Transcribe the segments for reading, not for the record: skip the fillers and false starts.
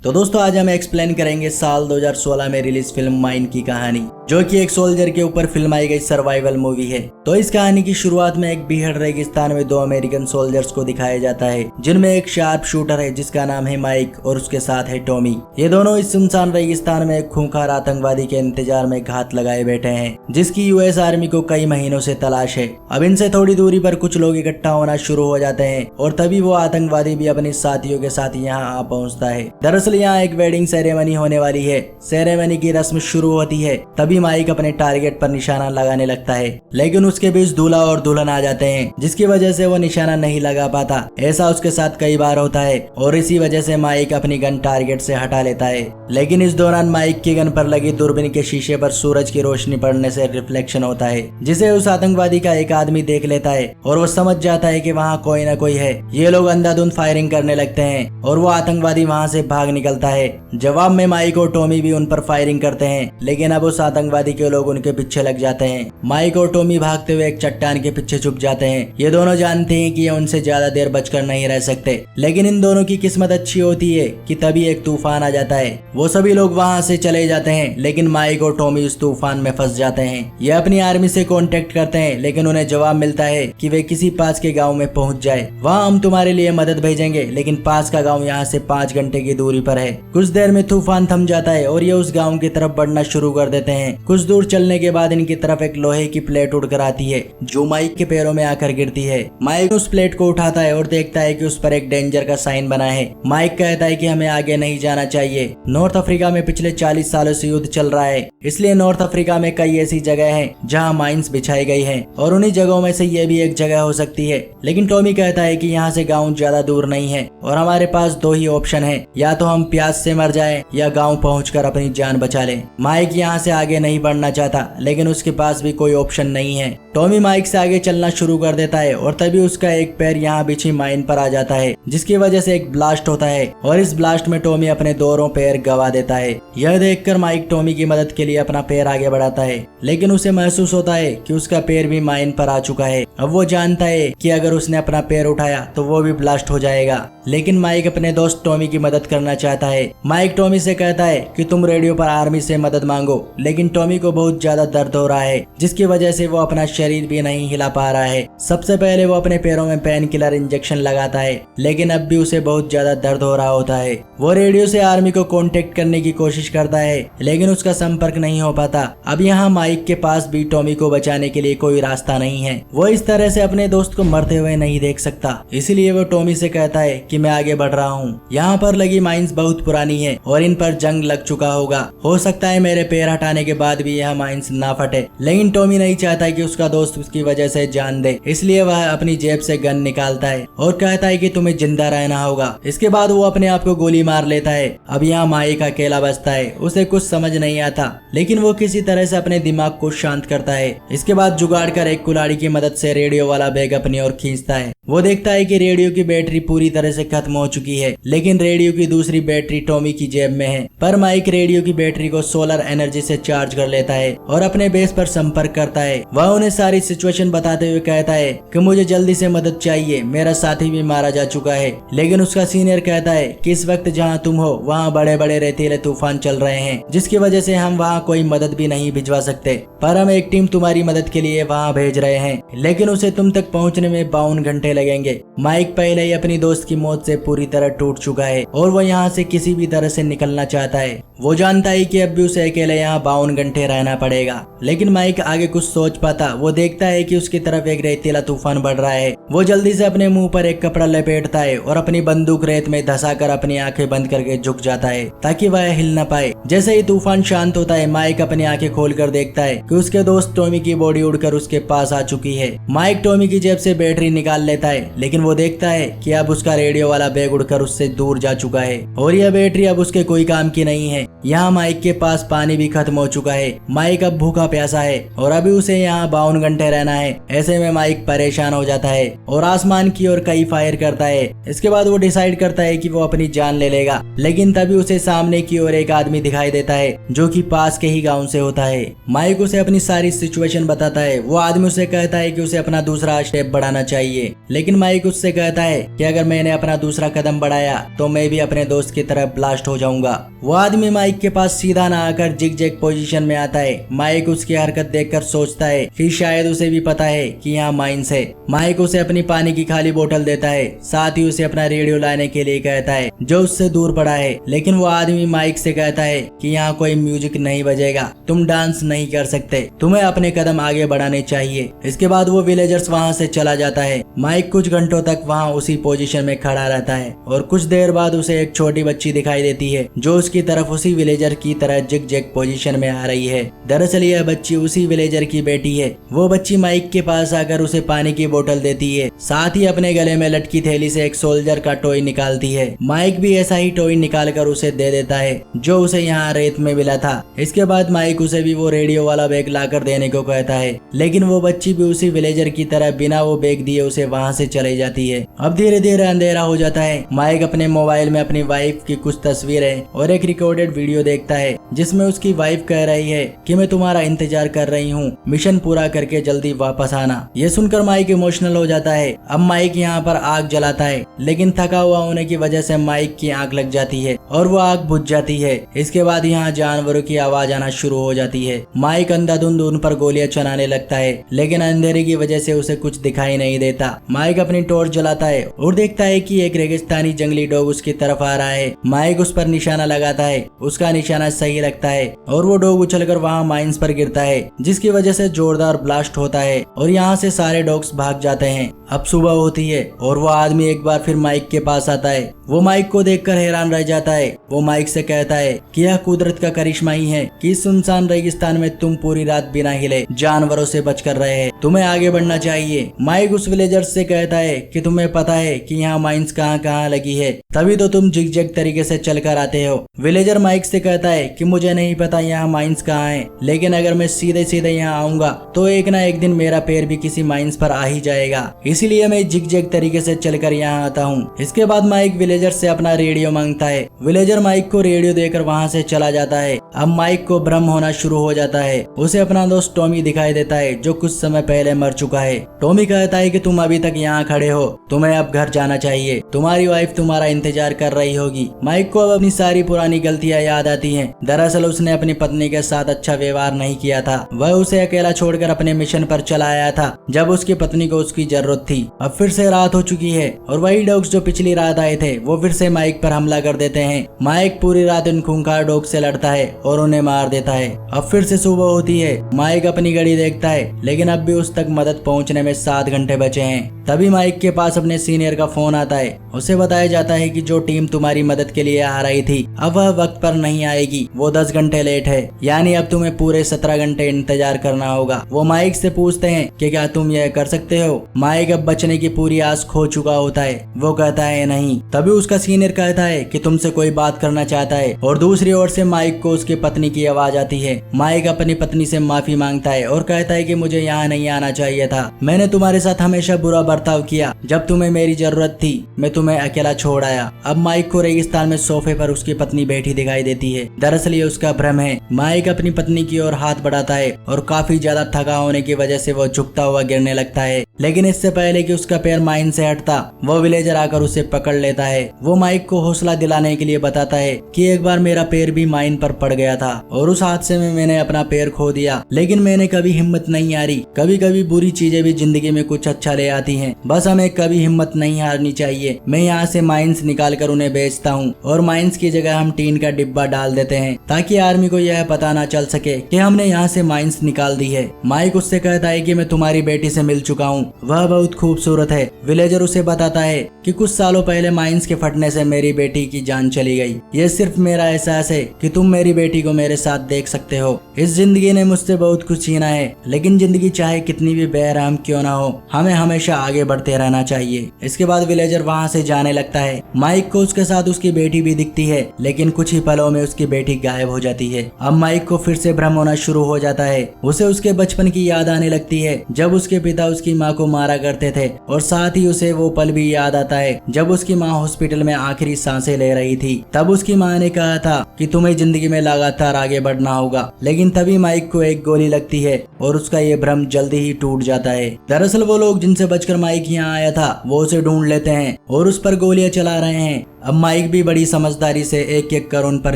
तो दोस्तों आज हम एक्सप्लेन करेंगे साल 2016 में रिलीज फिल्म माइन की कहानी, जो कि एक सोल्जर के ऊपर फिल्माई गई सर्वाइवल मूवी है। तो इस कहानी की शुरुआत में एक बीहड़ रेगिस्तान में दो अमेरिकन सोल्जर्स को दिखाया जाता है, जिनमें एक शार्प शूटर है जिसका नाम है माइक और उसके साथ है टॉमी। ये दोनों इस सुनसान रेगिस्तान में एक खूंखार आतंकवादी के इंतजार में घात लगाए बैठे हैं, जिसकी यूएस आर्मी को कई महीनों से तलाश है। अब इनसे थोड़ी दूरी पर कुछ लोग इकट्ठा होना शुरू हो जाते हैं और तभी वो आतंकवादी भी अपने साथियों के साथ यहाँ आ पहुँचता है। दरअसल यहाँ एक वेडिंग सेरेमनी होने वाली है। सेरेमनी की रस्म शुरू होती है, तभी माइक अपने टारगेट पर निशाना लगाने लगता है, लेकिन उसके बीच दूल्हा और दुल्हन आ जाते हैं, जिसकी वजह से वो निशाना नहीं लगा पाता। ऐसा उसके साथ कई बार होता है और इसी वजह से माइक अपनी गन टारगेट से हटा लेता है। लेकिन इस दौरान माइक की गन पर लगी दूरबीन के शीशे पर सूरज की रोशनी पड़ने से रिफ्लेक्शन होता है, जिसे उस आतंकवादी का एक आदमी देख लेता है और वो समझ जाता है कि वहाँ कोई ना कोई है। ये लोग अंधाधुंध फायरिंग करने लगते हैं और वो आतंकवादी वहाँ से भाग निकलता है। जवाब में माइक और टॉमी भी उन पर फायरिंग करते हैं, लेकिन अब उस आतंकवादी के लोग उनके पीछे लग जाते हैं। माइक और टॉमी भागते हुए एक चट्टान के पीछे छुप जाते हैं। ये दोनों जानते हैं कि ये उनसे ज्यादा देर बचकर नहीं रह सकते, लेकिन इन दोनों की किस्मत अच्छी होती है कि तभी एक तूफान आ जाता है। वो सभी लोग वहाँ से चले जाते हैं, लेकिन माइक और टॉमी उस तूफान में फंस जाते हैं। ये अपनी आर्मी से कांटेक्ट करते हैं, लेकिन उन्हें जवाब मिलता है कि वे किसी पास के गाँव में पहुँच जाए, वहाँ हम तुम्हारे लिए मदद भेजेंगे, लेकिन पास का गाँव यहाँ से 5 घंटे की दूरी पर है। कुछ देर में तूफान थम जाता है और ये उस गांव की तरफ बढ़ना शुरू कर देते हैं। कुछ दूर चलने के बाद इनकी तरफ एक लोहे की प्लेट उड़कर आती है, जो माइक के पैरों में आकर गिरती है। माइक उस प्लेट को उठाता है और देखता है कि उस पर एक डेंजर का साइन बना है। माइक कहता है कि हमें आगे नहीं जाना चाहिए। नॉर्थ अफ्रीका में पिछले 40 सालों से युद्ध चल रहा है, इसलिए नॉर्थ अफ्रीका में कई ऐसी जगह है जहाँ माइंस बिछाई गई है और उन्हीं जगहों में से ये भी एक जगह हो सकती है। लेकिन टॉमी कहता है कि यहाँ से गाँव ज्यादा दूर नहीं है और हमारे पास 2 ही ऑप्शन है, या तो हम प्यास से मर जाए या गांव पहुंचकर अपनी जान बचा ले। माइक यहाँ से आगे नहीं बढ़ना चाहता, लेकिन उसके पास भी कोई ऑप्शन नहीं है। टॉमी माइक से आगे चलना शुरू कर देता है और तभी उसका एक पैर यहाँ बिछी माइन पर आ जाता है, जिसकी वजह से एक ब्लास्ट होता है और इस ब्लास्ट में टॉमी अपने दोनों पैर गवा देता है। यह देखकर माइक टॉमी की मदद के लिए अपना पैर आगे बढ़ाता है, लेकिन उसे महसूस होता है कि उसका पैर भी माइन पर आ चुका है। अब वो जानता है कि अगर उसने अपना पैर उठाया तो वो भी ब्लास्ट हो जाएगा। लेकिन माइक अपने दोस्त टॉमी की मदद करना चाहता है। माइक टॉमी से कहता है कि तुम रेडियो पर आर्मी से मदद मांगो, लेकिन टॉमी को बहुत ज्यादा दर्द हो रहा है, जिसकी वजह से वो अपना शरीर भी नहीं हिला पा रहा है। सबसे पहले वो अपने पैरों में पेन किलर इंजेक्शन लगाता है, लेकिन अब भी उसे बहुत ज्यादा दर्द हो रहा होता है। वो रेडियो से आर्मी को कांटेक्ट करने की कोशिश करता है, लेकिन उसका संपर्क नहीं हो पाता। अब यहाँ माइक के पास भी टॉमी को बचाने के लिए कोई रास्ता नहीं है। वो इस तरह से अपने दोस्त को मरते हुए नहीं देख सकता, इसलिए वो टॉमी से कहता है कि मैं आगे बढ़ रहा हूँ। यहाँ पर लगी माइंस बहुत पुरानी है और इन पर जंग लग चुका होगा। हो सकता है मेरे पैर हटाने के बाद भी यह माइंस ना फटे, लेकिन टॉमी नहीं चाहता कि उसका दोस्त उसकी वजह से जान दे, इसलिए वह अपनी जेब से गन निकालता है और कहता है कि तुम्हें जिंदा रहना होगा। इसके बाद वो अपने आप को गोली मार लेता है। अब यहाँ माइक अकेला बचता है। उसे कुछ समझ नहीं आता, लेकिन वो किसी तरह से अपने दिमाग को शांत करता है। इसके बाद जुगाड़ कर एक कुल्हाड़ी की मदद से रेडियो वाला बैग अपनी ओर खींचता है। वो देखता है कि रेडियो की बैटरी पूरी तरह से खत्म हो चुकी है, लेकिन रेडियो की दूसरी बैटरी टॉमी की जेब में है। पर माइक रेडियो की बैटरी को सोलर एनर्जी से चार्ज कर लेता है और अपने बेस पर संपर्क करता है। वह उन्हें सारी सिचुएशन बताते हुए कहता है कि मुझे जल्दी से मदद चाहिए, मेरा साथी भी मारा जा चुका है। लेकिन उसका सीनियर कहता है कि इस वक्त जहाँ तुम हो वहाँ बड़े बड़े रेतीले तूफान चल रहे हैं, जिसकी वजह से हम वहाँ कोई मदद भी नहीं भिजवा सकते, पर हम एक टीम तुम्हारी मदद के लिए वहाँ भेज रहे हैं, लेकिन उसे तुम तक पहुँचने में 52 घंटे लगेंगे। माइक पहले ही अपनी दोस्त की मौत से पूरी तरह टूट चुका है और वो यहाँ से किसी भी तरह से निकलना चाहता है। वो जानता है कि अब भी उसे अकेले यहाँ 52 घंटे रहना पड़ेगा, लेकिन माइक आगे कुछ सोच पाता। वो देखता है कि उसकी तरफ एक रेतीला तूफान बढ़ रहा है। वो जल्दी से अपने मुंह पर एक कपड़ा लपेटता है और अपनी बंदूक रेत में धंसाकर अपनी आंखें बंद करके झुक जाता है ताकि वह हिल न पाए। जैसे ही तूफान शांत होता है, माइक अपनी आंखें खोलकर देखता है कि उसके दोस्त टॉमी की बॉडी उड़कर उसके पास आ चुकी है। माइक टॉमी की जेब से बैटरी निकाल लेता है, लेकिन वो देखता है कि अब उसका रेडियो वाला बैग उड़कर उससे दूर जा चुका है और यह बैटरी अब उसके कोई काम की नहीं है। यहाँ माइक के पास पानी भी खत्म हो चुका है। माइक अब भूखा प्यासा है और अभी उसे यहाँ 52 घंटे रहना है। ऐसे में माइक परेशान हो जाता है और आसमान की ओर कई फायर करता है। इसके बाद वो डिसाइड करता है कि वो अपनी जान ले लेगा, लेकिन तभी उसे सामने की ओर एक आदमी दिखाई देता है जो कि पास के ही गांव से होता है। माइक उसे अपनी सारी सिचुएशन बताता है। वो आदमी उसे कहता है कि उसे अपना दूसरा स्टेप बढ़ाना चाहिए, लेकिन माइक उससे कहता है कि अगर मैंने अपना दूसरा कदम बढ़ाया तो मैं भी अपने दोस्त की तरह ब्लास्ट हो जाऊंगा। वो आदमी माइक के पास सीधा ना आकर जिग जैग पोजीशन में आता है। माइक उसकी हरकत देखकर सोचता है कि शायद उसे भी पता है कि यहाँ माइंस है। माइक उसे अपनी पानी की खाली बोतल देता है, साथ ही उसे अपना रेडियो लाने के लिए कहता है जो उससे दूर पड़ा है। लेकिन वो आदमी माइक से कहता है कि यहाँ कोई म्यूजिक नहीं बजेगा, तुम डांस नहीं कर सकते, तुम्हें अपने कदम आगे बढ़ाने चाहिए। इसके बाद वो विलेजर्स वहाँ से चला जाता है। माइक कुछ घंटों तक वहाँ उसी पोजीशन में खड़ा रहता है और कुछ देर बाद उसे एक छोटी बच्ची दिखाई देती है जो उसकी तरफ उसी विलेजर की तरह जिग जैग पोजीशन में आ रही है। दरअसल यह बच्ची उसी विलेजर की बेटी है। वो बच्ची माइक के पास आकर उसे पानी की बोतल देती है, साथ ही अपने गले में लटकी थैली से एक सोल्जर का टॉय निकालती है। माइक भी ऐसा ही टॉय निकाल कर उसे दे देता है जो उसे यहाँ रेत में मिला था। इसके बाद माइक उसे भी वो रेडियो वाला बैग लाकर देने को कहता है, लेकिन वो बच्ची भी उसी विलेजर की तरह बिना वो बैग दिए उसे वहाँ से चली जाती है। अब धीरे धीरे अंधेरा हो जाता है। माइक अपने मोबाइल में अपनी वाइफ की कुछ तस्वीरें और एक रिकॉर्डेड वीडियो देखता है जिसमें उसकी वाइफ कह रही है कि मैं तुम्हारा इंतजार कर रही हूँ, मिशन पूरा करके जल्दी वापस आना। ये सुनकर माइक इमोशनल हो जाता है। अब माइक यहाँ पर आग जलाता है, लेकिन थका हुआ होने की वजह से माइक की आग लग जाती है और वो आग बुझ जाती है। इसके बाद यहाँ जानवरों की आवाज आना शुरू हो जाती है। माइक अंधाधुंध उन पर गोलियां चलाने लगता है, लेकिन अंधेरे की वजह से उसे कुछ दिखाई नहीं देता। माइक अपनी टॉर्च जलाता है और देखता है कि एक रेगिस्तानी जंगली डॉग उसकी तरफ आ रहा है। माइक उस पर निशाना लगाता है, उसका निशाना सही लगता है और वो डॉग उछलकर वहाँ माइंस पर गिरता है, जिसकी वजह से जोरदार ब्लास्ट होता है और यहाँ से सारे डॉग्स भाग जाते हैं। अब सुबह होती है और वो आदमी एक बार फिर माइक के पास आता है। वो माइक को देखकर हैरान रह जाता है। वो माइक से कहता है कि यह कुदरत का करिश्मा ही है कि इस सुनसान रेगिस्तान में तुम पूरी रात बिना हिले जानवरों से बचकर रहे, तुम्हें आगे बढ़ना चाहिए। माइक उस विलेजर से कहता है कि तुम्हें पता है कि यहाँ माइंस कहाँ कहाँ लगी है, तभी तो तुम जिग जैग तरीके से चलकर आते हो। विलेजर माइक से कहता है कि मुझे नहीं पता यहाँ माइंस कहाँ है, लेकिन अगर मैं सीधे सीधे यहाँ आऊंगा तो एक ना एक दिन मेरा पैर भी किसी माइंस पर आ ही जाएगा, इसीलिए मैं जिग जैग तरीके से चलकर यहाँ आता हूँ। इसके बाद माइक विलेजर से अपना रेडियो मांगता है। विलेजर माइक को रेडियो देकर वहाँ से चला जाता है। अब माइक को भ्रम होना शुरू हो जाता है। उसे अपना दोस्त टॉमी दिखाई देता है जो कुछ समय पहले मर चुका है। टॉमी कहता है कि तुम अभी तक यहाँ खड़े हो, तुम्हें अब घर जाना चाहिए, तुम्हारी वाइफ तुम्हारा इंतजार कर रही होगी। माइक को अब अपनी सारी पुरानी गलतियाँ याद आती हैं। दरअसल उसने अपनी पत्नी के साथ अच्छा व्यवहार नहीं किया था। वह उसे अकेला छोड़कर अपने मिशन पर चला आया था जब उसकी पत्नी को उसकी जरूरत थी। अब फिर से रात हो चुकी है और वही डॉग्स जो पिछली रात आए थे वो फिर से माइक पर हमला कर देते हैं। माइक पूरी रात इन खूंखार डॉग से लड़ता है और उन्हें मार देता है। अब फिर से सुबह होती है। माइक अपनी घड़ी देखता है, लेकिन अब भी उस तक मदद पहुंचने में 7 घंटे बचे हैं। तभी माइक के पास अपने सीनियर का फोन आता है। उसे बताया जाता है कि जो टीम तुम्हारी मदद के लिए आ रही थी अब वह वक्त पर नहीं आएगी, वो 10 घंटे लेट है, यानी अब तुम्हें पूरे 17 घंटे इंतजार करना होगा। वो माइक से पूछते हैं कि क्या तुम यह कर सकते हो। माइक अब बचने की पूरी आस खो चुका होता है। वो कहता है नहीं। तभी उसका सीनियर कहता है कि तुमसे कोई बात करना चाहता है और दूसरी ओर से माइक को उसकी पत्नी की आवाज आती है। माइक अपनी पत्नी से माफी मांगता है और कहता है कि मुझे यहाँ नहीं आना चाहिए था, मैंने तुम्हारे साथ हमेशा बुरा बर्ताव किया, जब तुम्हें मेरी जरूरत थी मैं तुम्हें अकेला छोड़ आया। अब माइक को रेगिस्तान में सोफे पर उसकी पत्नी बैठी दिखाई देती है। दरअसल ये उसका भ्रम है। माइक अपनी पत्नी की ओर हाथ बढ़ाता है और काफी ज्यादा थका होने की वजह से वो झुकता हुआ गिरने लगता है, लेकिन इससे पहले कि उसका पैर माइन से हटता वो विलेजर आकर उसे पकड़ लेता है। वो माइक को हौसला दिलाने के लिए बताता है कि एक बार मेरा पैर भी माइन पर पड़ गया था और उस हादसे में मैंने अपना पैर खो दिया, लेकिन मैंने कभी हिम्मत नहीं हारी। कभी कभी बुरी चीजें भी जिंदगी में कुछ अच्छा ले आती हैं, बस हमें कभी हिम्मत नहीं हारनी चाहिए। मैं यहाँ से माइंस निकाल कर उन्हें बेचता हूँ और माइंस की जगह हम टीन का डिब्बा डाल देते हैं ताकि आर्मी को यह पता ना चल सके कि हमने यहाँ से माइंस निकाल दी है। माइक उससे कहता है कि मैं तुम्हारी बेटी से मिल चुका हूँ, वह बहुत खूबसूरत है। विलेजर उसे बताता है कि कुछ सालों पहले माइंस के फटने से मेरी बेटी की जान चली गई। ये सिर्फ मेरा एहसास है कि तुम मेरी बेटी को मेरे साथ देख सकते हो। इस जिंदगी ने मुझसे बहुत कुछ छीना है, लेकिन जिंदगी चाहे कितनी भी बेरहम क्यों ना हो, हमें हमेशा आगे बढ़ते रहना चाहिए। इसके बाद विलेजर वहाँ से जाने लगता है। माइक को उसके साथ उसकी बेटी भी दिखती है, लेकिन कुछ ही पलों गाँव में उसकी बेटी गायब हो जाती है। अब माइक को फिर से भ्रम होना शुरू हो जाता है। उसे उसके बचपन की याद आने लगती है जब उसके पिता उसकी माँ को मारा करते थे, और साथ ही उसे वो पल भी याद आता है जब उसकी माँ हॉस्पिटल में आखिरी सांसें ले रही थी। तब उसकी माँ ने कहा था कि तुम्हें जिंदगी में लगातार आगे बढ़ना होगा, लेकिन तभी माइक को एक गोली लगती है और उसका ये भ्रम जल्दी ही टूट जाता है। दरअसल वो लोग जिनसे बचकर माइक यहाँ आया था वो उसे ढूंढ लेते हैं और उस पर गोलियां चला रहे हैं। अब माइक भी बड़ी समझदारी से एक एक कर उन पर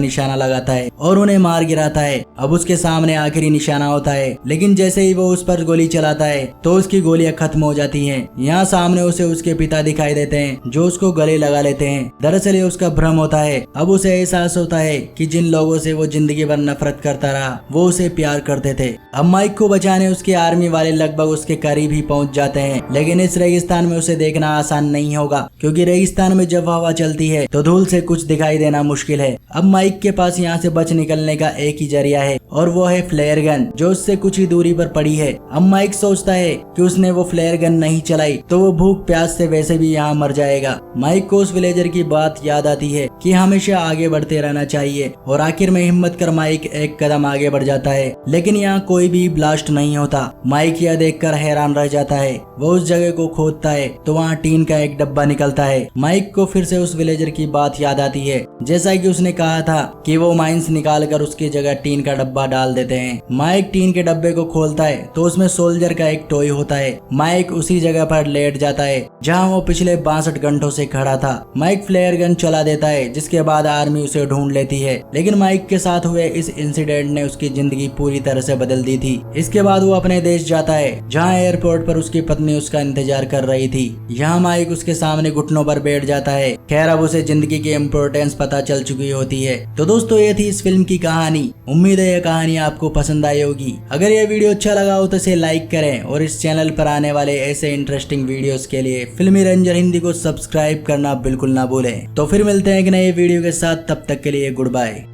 निशाना लगाता है और उन्हें मार गिराता है। अब उसके सामने आखिरी निशाना होता है, लेकिन जैसे ही वो उस पर गोली चलाता है तो उसकी गोलियां खत्म हो जाती हैं। यहाँ सामने उसे उसके पिता दिखाई देते हैं जो उसको गले लगा लेते हैं। दरअसल ये उसका भ्रम होता है। अब उसे एहसास होता है कि जिन लोगों से वो जिंदगी भर नफरत करता रहा वो उसे प्यार करते थे। अब माइक को बचाने उसके आर्मी वाले लगभग उसके करीब ही पहुंच जाते हैं, लेकिन इस रेगिस्तान में उसे देखना आसान नहीं होगा, क्योंकि रेगिस्तान में जब हवा चलती है तो धूल से कुछ दिखाई देना मुश्किल है। अब माइक के पास यहाँ से बच निकलने का एक ही जरिया है और वो है फ्लेयर गन, जो उससे कुछ ही दूरी पर पड़ी है। अब माइक सोचता है कि उसने वो फ्लेयर गन नहीं चलाई तो वो भूख प्यास से वैसे भी यहाँ मर जाएगा। माइक को उस विलेजर की बात याद आती है कि हमेशा आगे बढ़ते रहना चाहिए, और आखिर में हिम्मत कर माइक एक कदम आगे बढ़ जाता है, लेकिन यहाँ कोई भी ब्लास्ट नहीं होता। माइक यह देखकर हैरान रह जाता है। वो उस जगह को खोदता है तो वहाँ टीन का एक डब्बा निकलता है। माइक को फिर से उस विलेजर की बात याद आती है, जैसा कि उसने कहा था कि वो माइंस निकाल कर उसकी जगह टीन का डब्बा डाल देते हैं। माइक टीन के डब्बे को खोलता है तो उसमें सोल्जर का एक टॉय होता है। माइक उसी जगह पर लेट जाता है जहां वो पिछले 62 घंटों से खड़ा था। माइक फ्लेयर गन चला देता है, जिसके बाद आर्मी उसे ढूंढ लेती है, लेकिन माइक के साथ हुए इस इंसिडेंट ने उसकी जिंदगी पूरी तरह से बदल दी थी। इसके बाद वो अपने देश जाता है जहाँ एयरपोर्ट पर उसकी पत्नी उसका इंतजार कर रही थी। यहाँ माइक उसके सामने घुटनों पर बैठ जाता है। खैर अब उसे जिंदगी की इम्पोर्टेंस पता चल चुकी होती है। तो दोस्तों ये थी इस फिल्म की कहानी। उम्मीद है यह कहानी आपको पसंद आई होगी। अगर यह वीडियो अच्छा लगा हो तो इसे लाइक करें और इस चैनल पर आने वाले ऐसे इंटरेस्टिंग वीडियोस के लिए फिल्मी रंजन हिंदी को सब्सक्राइब करना बिल्कुल ना भूलें। तो फिर मिलते हैं एक नए वीडियो के साथ, तब तक के लिए गुड बाय।